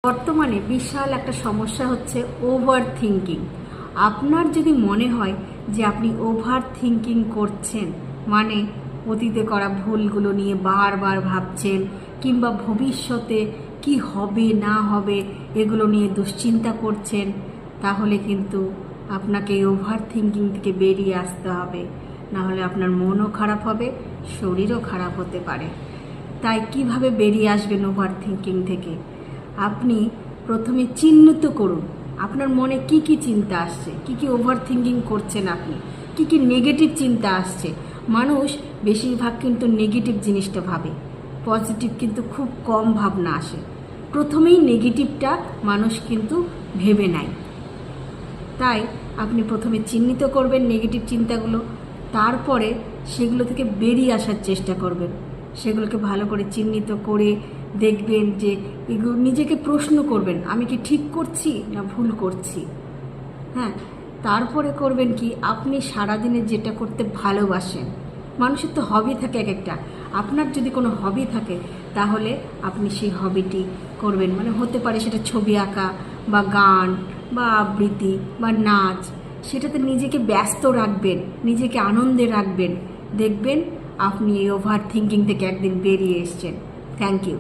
বর্তমানে বিশাল একটা সমস্যা হচ্ছে ওভার থিঙ্কিং। আপনার যদি মনে হয় যে আপনি ওভার থিঙ্কিং করছেন, মানে অতীতে করা ভুলগুলো নিয়ে বারবার ভাবছেন, কিংবা ভবিষ্যতে কি হবে না হবে এগুলো নিয়ে দুশ্চিন্তা করছেন, তাহলে কিন্তু আপনাকে এই ওভার থিঙ্কিং থেকে বেরিয়ে আসতে হবে। নাহলে আপনার মনও খারাপ হবে, শরীরও খারাপ হতে পারে। তাই কিভাবে বেরিয়ে আসবেন ওভার থিঙ্কিং থেকে? আপনি প্রথমে চিহ্নিত করুন আপনার মনে কি কি চিন্তা আসছে, কি কি ওভার থিঙ্কিং করছেন আপনি, কি কি নেগেটিভ চিন্তা আসছে। মানুষ বেশিরভাগ কিন্তু নেগেটিভ জিনিসটা ভাবে, পজিটিভ কিন্তু খুব কম ভাবনা আসে। প্রথমেই নেগেটিভটা মানুষ কিন্তু ভেবে নেয়। তাই আপনি প্রথমে চিহ্নিত করবেন নেগেটিভ চিন্তাগুলো, তারপরে সেগুলো থেকে বেরিয়ে আসার চেষ্টা করবেন। সেগুলোকে ভালো করে চিহ্নিত করে দেখবেন যে এগুলো নিজেকে প্রশ্ন করবেন, আমি কি ঠিক করছি না ভুল করছি। হ্যাঁ, তারপরে করবেন কি, আপনি সারাদিনে যেটা করতে ভালোবাসেন, মানুষের তো হবি থাকে এক একটা, আপনার যদি কোনো হবি থাকে তাহলে আপনি সেই হবিটি করবেন। মানে হতে পারে সেটা ছবি আঁকা বা গান বা আবৃত্তি বা নাচ, সেটাতে নিজেকে ব্যস্ত রাখবেন, নিজেকে আনন্দে রাখবেন। দেখবেন আপনি এই ওভার থিঙ্কিং থেকে একদিন বেরিয়ে এসছেন। Thank you.